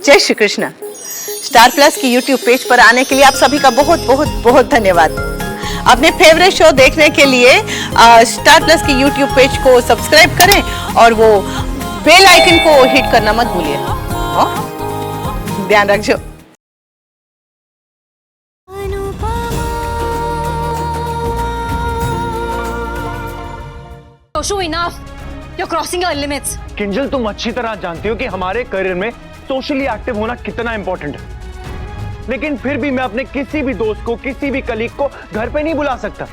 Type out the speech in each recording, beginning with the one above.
जय Shri Krishna. Star plus की YouTube page पर आने के लिए आप सभी का बहुत बहुत बहुत धन्यवाद। अपने फेवरेट शो देखने के लिए स्टार प्लस की यूट्यूब पेज को सब्सक्राइब करें और वो बेल आइकन को हिट करना मत भूलिए। ध्यान रखिए। Toshu, enough! You're crossing your limits. Kinjal, तुम अच्छी तरह जानती हो कि हमारे करियर में सोशली एक्टिव होना कितना इंपॉर्टेंट है, लेकिन फिर भी मैं अपने किसी भी दोस्त को, किसी भी कलीग को घर पे नहीं बुला सकता।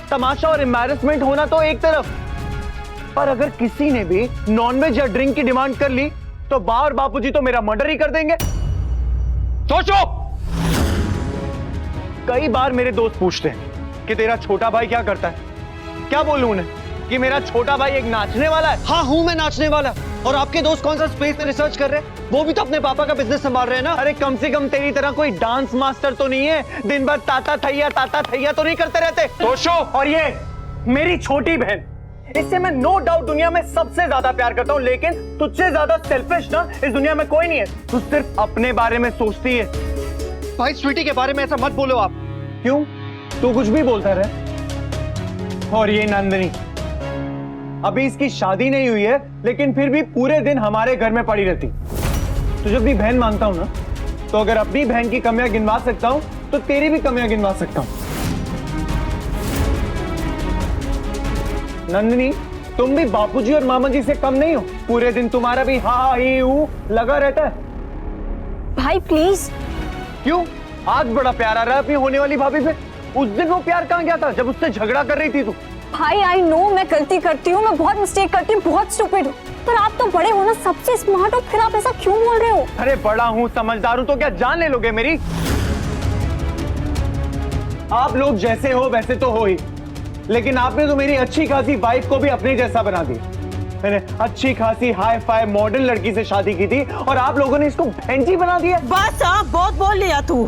तमाशा और एम्बैरेसमेंट होना तो एक तरफ, पर अगर किसी ने भी नॉनवेज या ड्रिंक की डिमांड कर ली तो बा और बापूजी तो मेरा मर्डर ही कर देंगे। सोचो, कई बार मेरे दोस्त पूछते हैं कि तेरा छोटा भाई क्या करता है। क्या बोलूं उन्हें कि मेरा छोटा भाई एक नाचने वाला है? हाँ, हूं मैं नाचने वाला। और आपके दोस्त कौन सा स्पेस में रिसर्च कर रहे हैं? वो भी तो अपने पापा का बिजनेस संभाल रहे हैं ना। अरे कम से कम तेरी तरह कोई डांस मास्टर तो नहीं है, दिन भर ताता थैया तो नहीं करते रहते। तोशो, और ये मेरी छोटी बहन, इससे मैं नो डाउट दुनिया में सबसे ज्यादा प्यार करता हूँ, लेकिन तुझसे ज्यादा सेल्फिश ना इस दुनिया में कोई नहीं है। तू सिर्फ अपने बारे में सोचती है। भाई, स्वीटी के बारे में ऐसा मत बोलो आप। क्यों? तू कुछ भी बोलता रहे। और ये नंदिनी, अभी इसकी शादी नहीं हुई है, लेकिन फिर भी पूरे दिन हमारे घर में पड़ी रहती। तुझे अपनी बहन मानता हूं ना, तो अगर अपनी बहन की कमियां गिनवा सकता हूं तो तेरी भी कमियां गिनवा सकता हूं। नंदिनी, तुम भी बापूजी और मामा जी से कम नहीं हो। पूरे दिन तुम्हारा भी हा ही हूं लगा रहता है। भाई प्लीज। क्यों? आज बड़ा प्यार आ रहा है अपनी होने वाली भाभी पे। उस दिन वो प्यार कहां गया था जब उससे झगड़ा कर रही थी तू? भाई आई नो मैं गलती करती हूँ, मैं बहुत मिस्टेक करती हूँ, बहुत स्टूपिड हूँ, पर आप तो बड़े हो ना, सबसे स्मार्ट हो, फिर आप ऐसा क्यों बोल रहे हो? अरे बड़ा हूं, समझदार हूं, तो क्या जान ले लोगे मेरी? आप लोग जैसे हो वैसे तो हो ही, लेकिन आपने तो मेरी अच्छी खासी वाइफ को भी अपने जैसा बना दिया। मैंने अच्छी खासी हाई फाई मॉडर्न लड़की से शादी की थी और आप लोगों ने इसको भैंजी बना दिया। बस आप बहुत बोल लिया तू।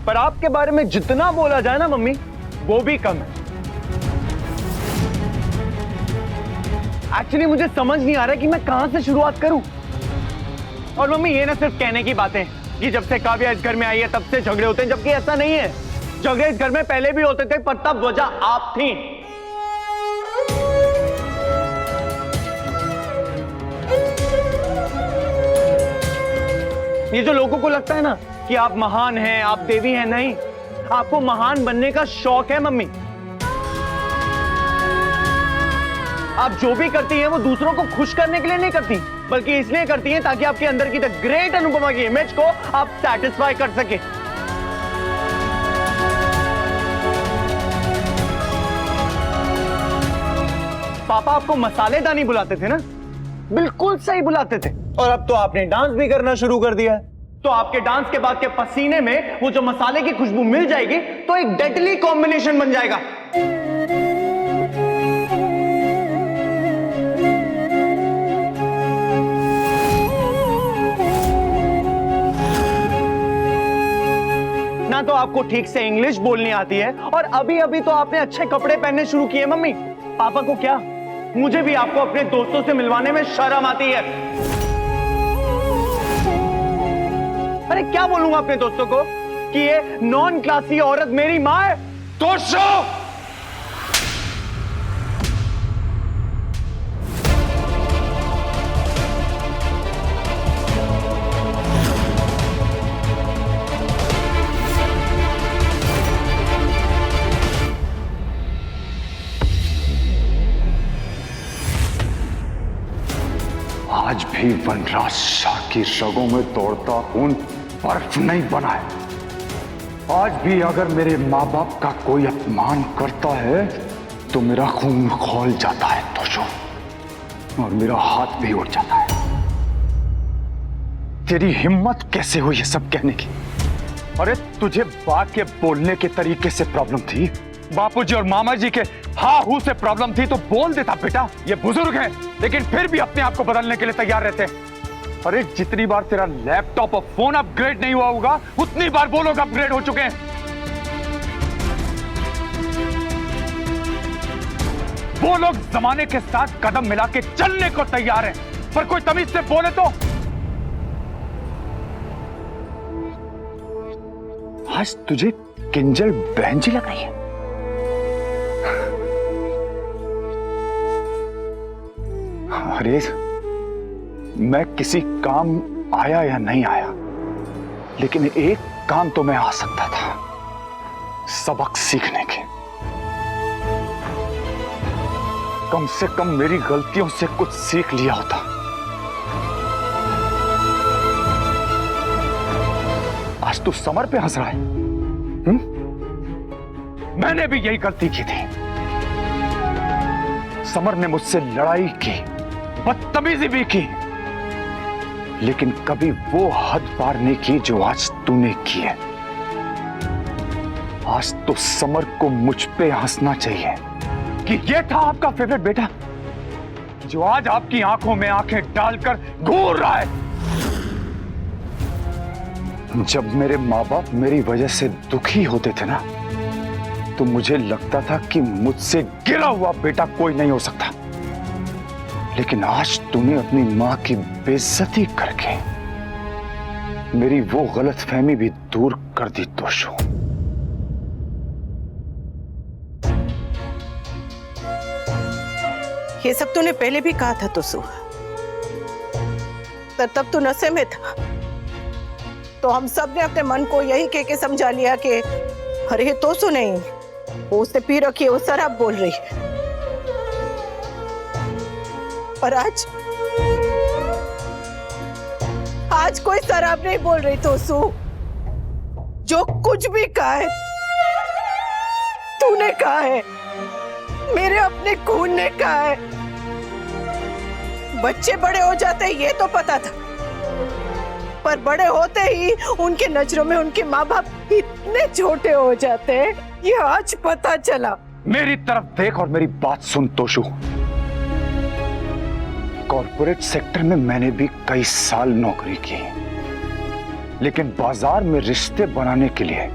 पर आपके बारे में जितना बोला जाए ना मम्मी, वो भी कम है। एक्चुअली मुझे समझ नहीं आ रहा कि मैं कहां से शुरुआत करूं। और मम्मी, ये ना सिर्फ कहने की बातें कि जब से काव्या इस घर में आई है तब से झगड़े होते हैं, जबकि ऐसा नहीं है। झगड़े इस घर में पहले भी होते थे, पर तब वजह आप थी। ये जो लोगों को लगता है ना कि आप महान हैं, आप देवी हैं, नहीं, आपको महान बनने का शौक है मम्मी। आप जो भी करती हैं वो दूसरों को खुश करने के लिए नहीं करती, बल्कि इसलिए करती हैं ताकि आपके अंदर की द ग्रेट अनुपमा की इमेज को आप सैटिस्फाई कर सके। पापा आपको मसालेदानी बुलाते थे ना? बिल्कुल सही बुलाते थे। और अब तो आपने डांस भी करना शुरू कर दिया है, तो आपके डांस के बाद के पसीने में वो जो मसाले की खुशबू मिल जाएगी तो एक डेडली कॉम्बिनेशन बन जाएगा। ना तो आपको ठीक से इंग्लिश बोलनी आती है, और अभी अभी तो आपने अच्छे कपड़े पहनने शुरू किए मम्मी। पापा को क्या, मुझे भी आपको अपने दोस्तों से मिलवाने में शर्म आती है। अरे क्या बोलूंगा अपने दोस्तों को कि ये नॉन क्लासी औरत मेरी माँ है? दोस्तों, आज भी वनराज शाह की रगों में दौड़ता खून बर्फ नहीं बना है। आज भी अगर मेरे माँ बाप का कोई अपमान करता है तो मेरा खून खौल जाता है तोशो, और मेरा हाथ भी उठ जाता है। तेरी हिम्मत कैसे हुई ये सब कहने की? अरे तुझे बात के बोलने के तरीके से प्रॉब्लम थी, बापूजी और मामा जी के हाँ हूं से प्रॉब्लम थी तो बोल देता बेटा, ये बुजुर्ग हैं, लेकिन फिर भी अपने आप को बदलने के लिए तैयार रहते हैं। अरे जितनी बार तेरा लैपटॉप और फोन अपग्रेड नहीं हुआ होगा, उतनी बार वो लोग अपग्रेड हो चुके हैं। वो लोग जमाने के साथ कदम मिला के चलने को तैयार हैं, पर कोई तमीज से बोले तो आज तुझे किंजल बहन जी लग रही है। अरे मैं किसी काम आया या नहीं आया, लेकिन एक काम तो मैं आ सकता था, सबक सीखने के। कम से कम मेरी गलतियों से कुछ सीख लिया होता। आज तू समर पे हंस रहा है। मैंने भी यही गलती की थी। समर ने मुझसे लड़ाई की, बदतमीजी भी की, लेकिन कभी वो हद पार नहीं की जो आज तूने की है। आज तो समर को मुझ पे हंसना चाहिए कि ये था आपका फेवरेट बेटा जो आज आपकी आंखों में आंखें डालकर घूर रहा है। जब मेरे माँ बाप मेरी वजह से दुखी होते थे ना, तो मुझे लगता था कि मुझसे गिरा हुआ बेटा कोई नहीं हो सकता। लेकिन आज तूने अपनी मां की बेइज्जती करके मेरी वो गलतफहमी भी दूर कर दी तोशु। ये सब तूने पहले भी कहा था तोसु, पर तब तू नशे में था, तो हम सब ने अपने मन को यही कह के समझा लिया कि अरे ये तोसु नहीं, वो उसने पी रखी है, वो शराब बोल रही है। पर आज कोई शराब नहीं बोल रही तोसु। जो कुछ भी कहा है तूने कहा है, मेरे अपने खून ने कहा है। बच्चे बड़े हो जाते ये तो पता था, पर बड़े होते ही उनके नजरों में उनके माँ बाप इतने छोटे हो जाते हैं, ये आज पता चला। मेरी तरफ देख और मेरी बात सुन तोशु। कॉर्पोरेट सेक्टर में मैंने भी कई साल नौकरी की, लेकिन बाजार में रिश्ते बनाने के लिए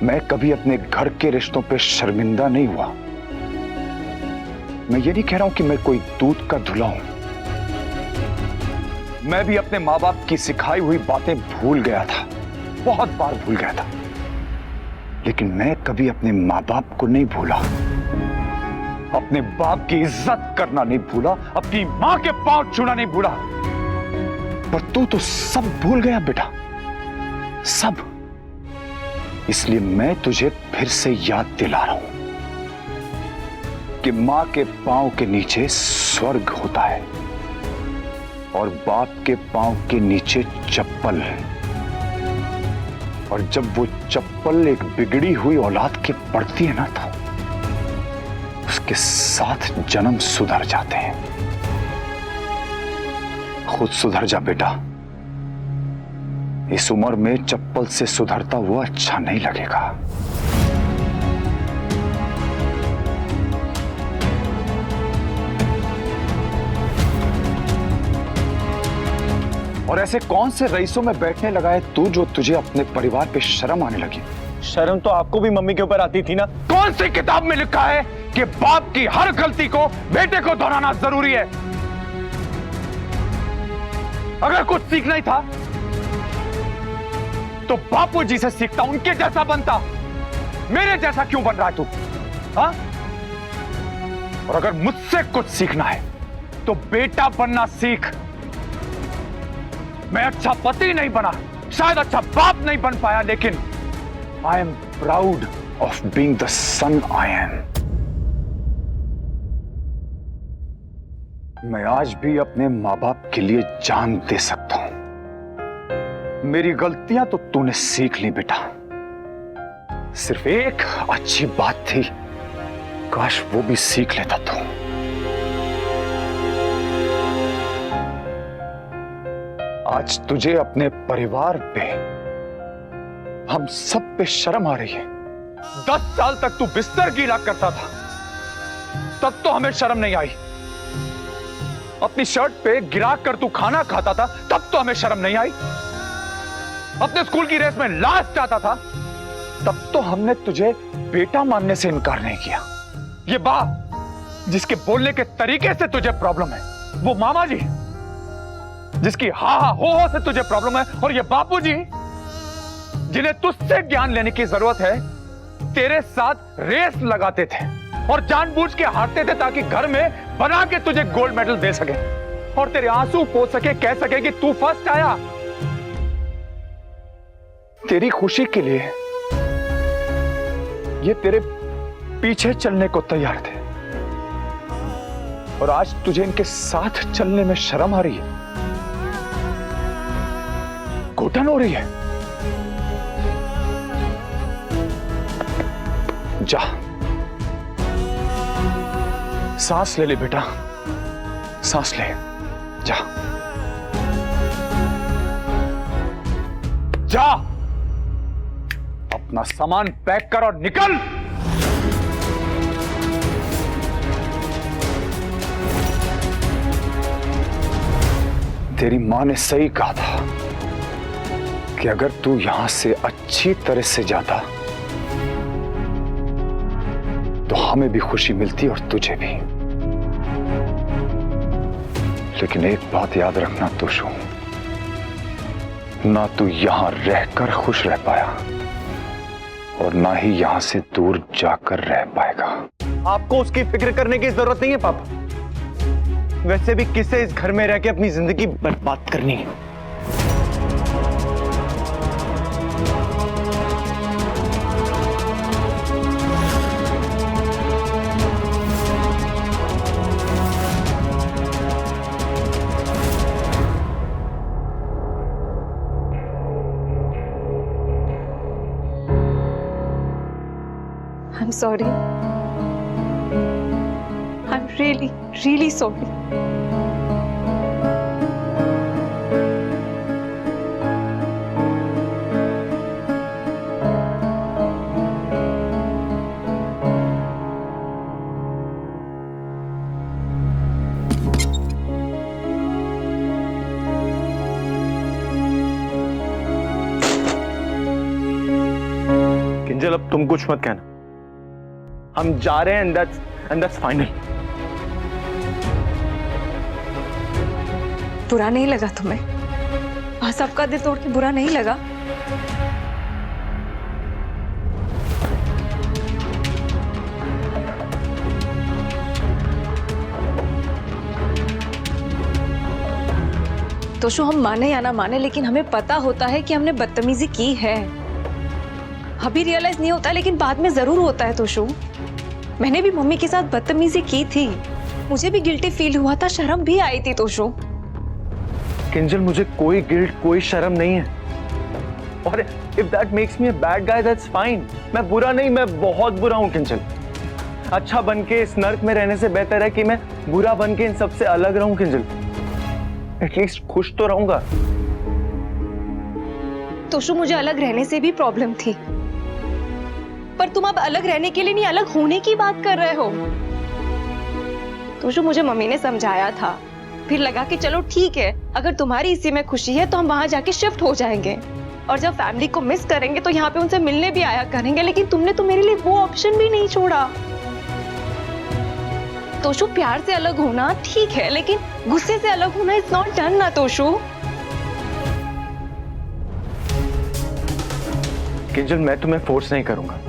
मैं कभी अपने घर के रिश्तों पे शर्मिंदा नहीं हुआ। मैं ये नहीं कह रहा हूं कि मैं कोई दूध का धुला हूं। मैं भी अपने माँ बाप की सिखाई हुई बातें भूल गया था, बहुत बार भूल गया था, लेकिन मैं कभी अपने माँ बाप को नहीं भूला, अपने बाप की इज्जत करना नहीं भूला, अपनी माँ के पांव छूना नहीं भूला। पर तू तो सब भूल गया बेटा, सब। इसलिए मैं तुझे फिर से याद दिला रहा हूं कि मां के पांव के नीचे स्वर्ग होता है और बाप के पांव के नीचे चप्पल। और जब वो चप्पल एक बिगड़ी हुई औलाद के पड़ती है ना, तो उसके साथ जन्म सुधर जाते हैं। खुद सुधर जा बेटा, इस उम्र में चप्पल से सुधरता हुआ अच्छा नहीं लगेगा। और ऐसे कौन से रईसों में बैठने लगा है तू जो तुझे अपने परिवार पे शर्म आने लगी? शर्म तो आपको भी मम्मी के ऊपर आती थी ना। कौन सी किताब में लिखा है कि बाप की हर गलती को बेटे को दोहराना जरूरी है? अगर कुछ सीखना ही था तो बापू जी से सीखता, उनके जैसा बनता। मेरे जैसा क्यों बन रहा है तू? हाँ? और अगर मुझसे कुछ सीखना है तो बेटा बनना सीख। मैं अच्छा पति नहीं बना, शायद अच्छा बाप नहीं बन पाया, लेकिन I am proud of being the son I am. मैं आज भी अपने मां बाप के लिए जान दे सकता हूं। मेरी गलतियां तो तूने सीख ली बेटा, सिर्फ एक अच्छी बात थी, काश वो भी सीख लेता तू। आज तुझे अपने परिवार पे, हम सब पे शर्म आ रही है। 10 साल तक तू बिस्तर गीला करता था, तब तो हमें शर्म नहीं आई। अपनी शर्ट पे गिरा कर तू खाना खाता था, तब तो हमें शर्म नहीं आई। अपने स्कूल की रेस में लास्ट आता था, तब तो हमने तुझे बेटा मानने से इनकार नहीं किया। ये बाप जिसके बोलने के तरीके से तुझे प्रॉब्लम है, वो मामा जी जिसकी हा हा हो से तुझे प्रॉब्लम है, और ये बापूजी जिन्हें तुझसे ज्ञान लेने की जरूरत है तेरे साथ रेस लगाते थे और जानबूझ के हारते थे ताकि घर में बना के तुझे गोल्ड मेडल दे सके और तेरे आंसू पोंछ सके, कह सके कि तू फर्स्ट आया। तेरी खुशी के लिए ये तेरे पीछे चलने को तैयार थे और आज तुझे इनके साथ चलने में शर्म आ रही है, घुटन हो रही है। जा, सांस ले ले बेटा, सांस ले, जा जा, अपना सामान पैक कर और निकल। तेरी मां ने सही कहा था कि अगर तू यहां से अच्छी तरह से जाता तो हमें भी खुशी मिलती और तुझे भी। लेकिन एक बात याद रखना तुशु, ना तू यहां रहकर खुश रह पाया और ना ही यहां से दूर जाकर रह पाएगा। आपको उसकी फिक्र करने की जरूरत नहीं है पापा। वैसे भी किसे इस घर में रह के अपनी जिंदगी बर्बाद करनी है। I'm sorry. I'm really, really sorry. Kinjal, अब तुम कुछ मत कहना, हम जा रहे हैं and that's final. बुरा नहीं लगा तुम्हें? हाँ, सबका दिल तोड़ के बुरा नहीं लगा? तोशु, हम माने या ना माने लेकिन हमें पता होता है कि हमने बदतमीजी की है। अभी रियलाइज नहीं होता लेकिन बाद में जरूर होता है तोशु। मैंने भी मम्मी के साथ बदतमीजी की थी, मुझे भी गिल्टी फील हुआ था, शर्म भी आई थी तोशु। किंजल, मुझे कोई गिल्ट, कोई शर्म नहीं है। और if that makes me a bad guy, that's fine. मैं बुरा नहीं, मैं बहुत बुरा हूँ किंजल। अच्छा बन के इस नर्क में रहने से बेहतर है कि मैं बुरा बन के इन सबसे अलग रहूं किंजल। एटलीस्ट खुश तो रहूंगा। तोशु, मुझे अलग रहने से भी प्रॉब्लम थी, पर तुम अब अलग रहने के लिए नहीं, अलग होने की बात कर रहे हो। तोशु, मुझे मम्मी ने समझाया था, फिर लगा कि चलो ठीक है, अगर तुम्हारी इसी में खुशी है तो हम वहां जाके शिफ्ट हो जाएंगे और जब फैमिली को मिस करेंगे तो यहाँ पे उनसे मिलने भी आया करेंगे। लेकिन तुमने तो मेरे लिए वो ऑप्शन भी नहीं छोड़ा। तोशु, प्यार से अलग होना ठीक है लेकिन गुस्से से अलग होना इज नॉट डन ना तोशु। किंजल, मैं तुम्हें फोर्स नहीं करूंगा।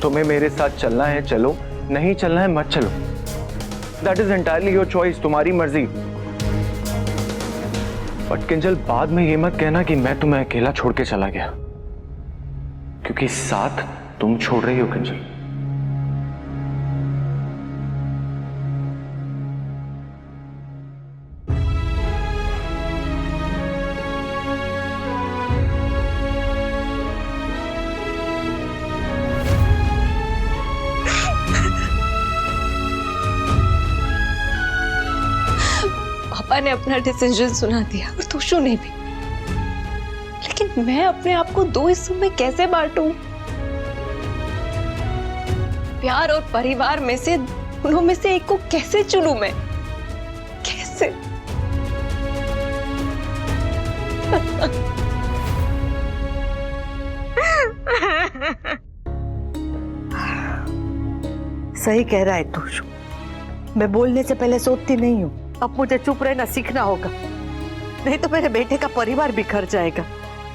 तुम्हें मेरे साथ चलना है चलो, नहीं चलना है मत चलो। That is entirely your choice, तुम्हारी मर्जी। बट किंजल, बाद में ये मत कहना कि मैं तुम्हें अकेला छोड़ के चला गया, क्योंकि साथ तुम छोड़ रही हो किंजल। पापा ने अपना डिसीजन सुना दिया और तोशु ने भी, लेकिन मैं अपने आप को दो हिस्सों में कैसे बांटूं? प्यार और परिवार में से दोनों में से एक को कैसे चुनूं मैं? कैसे? सही कह रहा है तोशु, मैं बोलने से पहले सोचती नहीं हूँ। अब मुझे चुप रहना सीखना होगा, नहीं तो मेरे बेटे का परिवार बिखर जाएगा।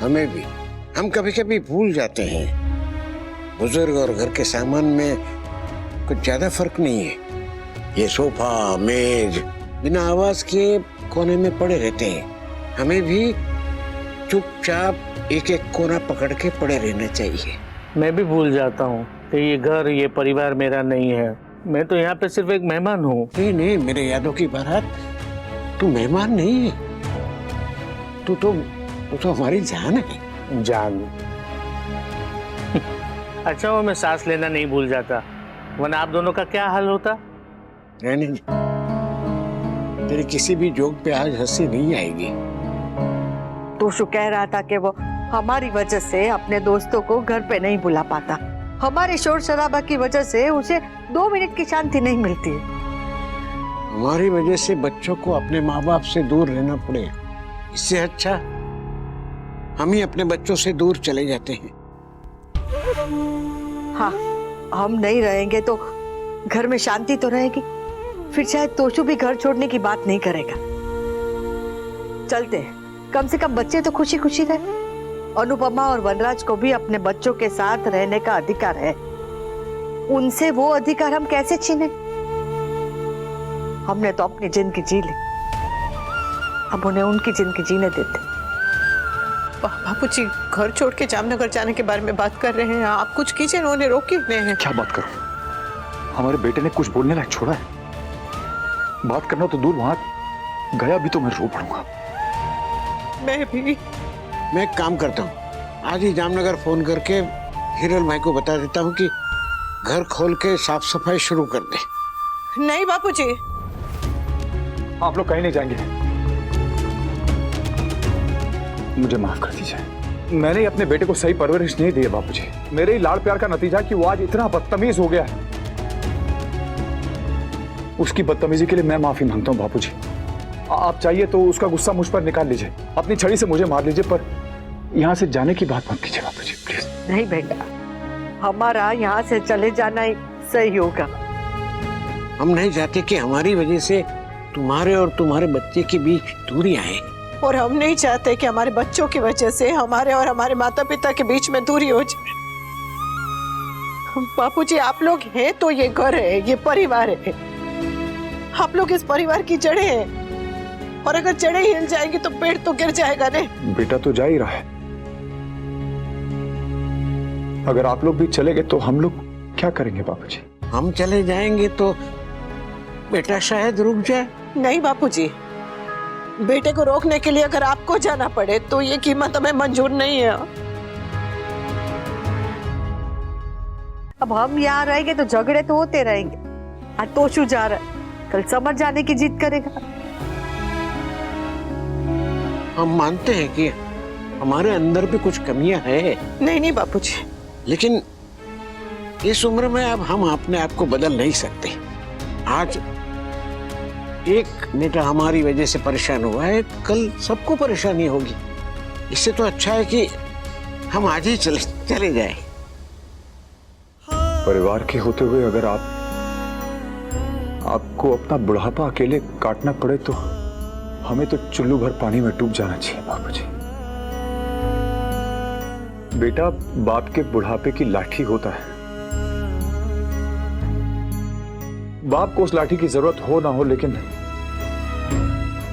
हमें भी हम कभी कभी भूल जाते हैं, बुजुर्ग और घर के सामान में कुछ ज्यादा फर्क नहीं है। ये सोफा मेज बिना आवाज के कोने में पड़े रहते हैं। हमें भी चुपचाप एक एक कोना पकड़ के पड़े रहना चाहिए। मैं भी भूल जाता हूँ कि ये घर, ये परिवार मेरा नहीं है। मैं तो यहाँ पे सिर्फ एक मेहमान हूँ। नहीं नहीं, मेरे यादों की बारात, तू मेहमान नहीं है, तू तो हमारी जान है। जान। अच्छा वो मैं सांस लेना नहीं भूल जाता, वरना आप दोनों का क्या हाल होता। रहने दे। तेरी किसी भी जोक पे आज हंसी नहीं आएगी। तोशु कह रहा था कि वो हमारी वजह से अपने दोस्तों को घर पे नहीं बुला पाता। हमारे शोर शराबा की वजह से उसे 2 मिनट की शांति नहीं मिलती है। हमारी वजह से बच्चों को अपने माँ बाप से दूर रहना पड़े, इससे अच्छा हम ही अपने बच्चों से दूर चले जाते हैं। हाँ, हम नहीं रहेंगे तो घर में शांति तो रहेगी, फिर शायद तोशु भी घर छोड़ने की बात नहीं करेगा। चलते हैं, कम से कम बच्चे तो खुशी खुशी रहे। अनुपमा और वनराज को भी अपने बच्चों के साथ रहने का अधिकार है, उनसे वो अधिकार हम कैसे छीने? हमने तो अपनी जिंदगी जी ली, अब उन्हें उनकी जिंदगी जीने देते। बापूजी घर छोड़ के जामनगर जाने के बारे में बात कर रहे हैं, आप कुछ कीजिए, उन्होंने रोके हुए हैं। क्या बात करूं? हमारे बेटे ने कुछ बोलने लायक छोड़ा है? बात करना तो दूर, वहां गया भी तो मैं रो पड़ूंगा। मैं एक काम करता हूँ, आज ही जामनगर फोन करके हिरल भाई को बता देता हूँ कि घर खोल के साफ सफाई शुरू कर दे। नहीं बापूजी, आप लोग कहीं नहीं जाएंगे। मुझे माफ कर दीजिए, मैंने ही अपने बेटे को सही परवरिश नहीं दी है बापूजी। मेरे ही लाड़ प्यार का नतीजा कि वो आज इतना बदतमीज हो गया है। उसकी बदतमीजी के लिए मैं माफी मांगता हूँ बापूजी। आप चाहिए तो उसका गुस्सा मुझ पर निकाल लीजिए, अपनी छड़ी से मुझे मार लीजिए, पर यहाँ से जाने की बात मत कीजिए बापूजी, प्लीज। नहीं बेटा, हमारा यहाँ से चले जाना ही सही होगा। हम नहीं चाहते कि हमारी वजह से तुम्हारे और तुम्हारे बच्चे के बीच दूरी आए, और हम नहीं चाहते कि हमारे बच्चों की वजह से हमारे और हमारे माता पिता के बीच में दूरी हो जाए। बापूजी आप लोग हैं तो ये घर है, ये परिवार है, आप लोग इस परिवार की जड़ें हैं, और अगर जड़ें हिल जाएंगी तो पेड़ तो गिर जाएगा ने। बेटा तो जा ही रहा है, अगर आप लोग भी चले गए तो हम लोग क्या करेंगे बापूजी? हम चले जाएंगे तो बेटा शायद रुक जाए। नहीं बापूजी, बेटे को रोकने के लिए अगर आपको जाना पड़े तो ये कीमत हमें मंजूर नहीं है। अब हम यहाँ रहेंगे तो झगड़े तो होते रहेंगे। आज तोशु जा रहा है, कल समझ जाने की जिद करेगा। हम मानते हैं कि हमारे अंदर भी कुछ कमियां हैं। नहीं नहीं बापूजी, लेकिन इस उम्र में अब हम अपने आप को बदल नहीं सकते। आज एक बेटा हमारी वजह से परेशान हुआ है, कल सबको परेशानी होगी। इससे तो अच्छा है कि हम आज ही चले जाएं। परिवार के होते हुए अगर आपको अपना बुढ़ापा अकेले काटना पड़े तो हमें तो चुल्लू भर पानी में डूब जाना चाहिए बापूजी। बेटा बाप के बुढ़ापे की लाठी होता है। बाप को उस लाठी की जरूरत हो ना हो, लेकिन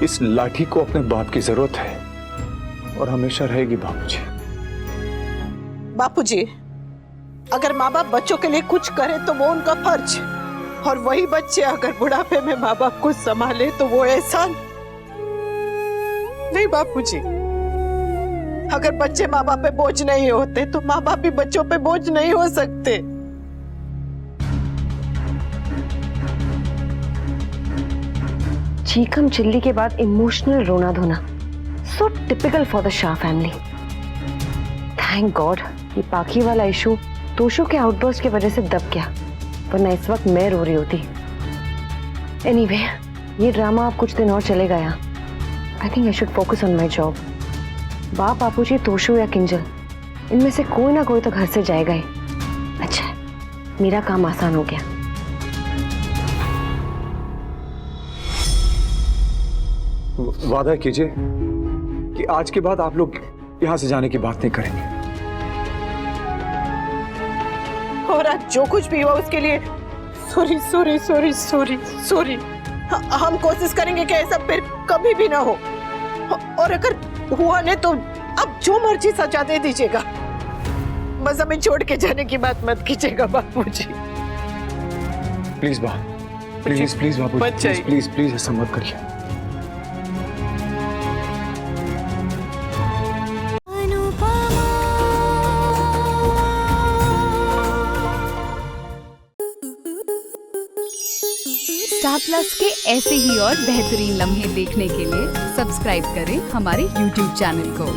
इस लाठी को अपने बाप की जरूरत है और हमेशा रहेगी बापूजी। बापूजी अगर माँ बाप बच्चों के लिए कुछ करे तो वो उनका फर्ज है, और वही बच्चे अगर बुढ़ापे में माँ बाप को संभाले तो वो एहसान नहीं। बापूजी अगर बच्चे माँ बाप पे बोझ नहीं होते तो माँ बाप भी बच्चों पे बोझ नहीं हो सकते। चीकम चिल्ली के बाद इमोशनल रोना धोना, so typical for the Shah family. Thank God ये पाखी वाला इशू तोशु के आउटबर्स्ट की वजह से दब गया, वरना इस वक्त मैं रो रही होती। एनीवे, ये ड्रामा अब कुछ दिन और चलेगा यहाँ। I think I should focus on my job. बाप, बापूजी, तोशु या किंजल, इनमें से कोई ना कोई तो घर से जाएगा ही। अच्छा, मेरा काम आसान हो गया। वादा कीजिए कि आज के बाद आप लोग यहाँ से जाने की बात नहीं करेंगे। और आज जो कुछ भी हुआ उसके लिए sorry sorry sorry sorry sorry. हम कोशिश करेंगे कि ऐसा फिर कभी भी ना हो, और अगर हुआ नहीं तो अब जो मर्जी सजा दे दीजिएगा, बस हमें छोड़ के जाने की बात मत कीजिएगा बापूजी। प्लीज बा, प्लीज प्लीज बाबू, मत प्लीज प्लीज प्लीज ऐसा मत करिए। स्टार प्लस के ऐसे ही और बेहतरीन लम्हे देखने के लिए सब्सक्राइब करें हमारे YouTube चैनल को।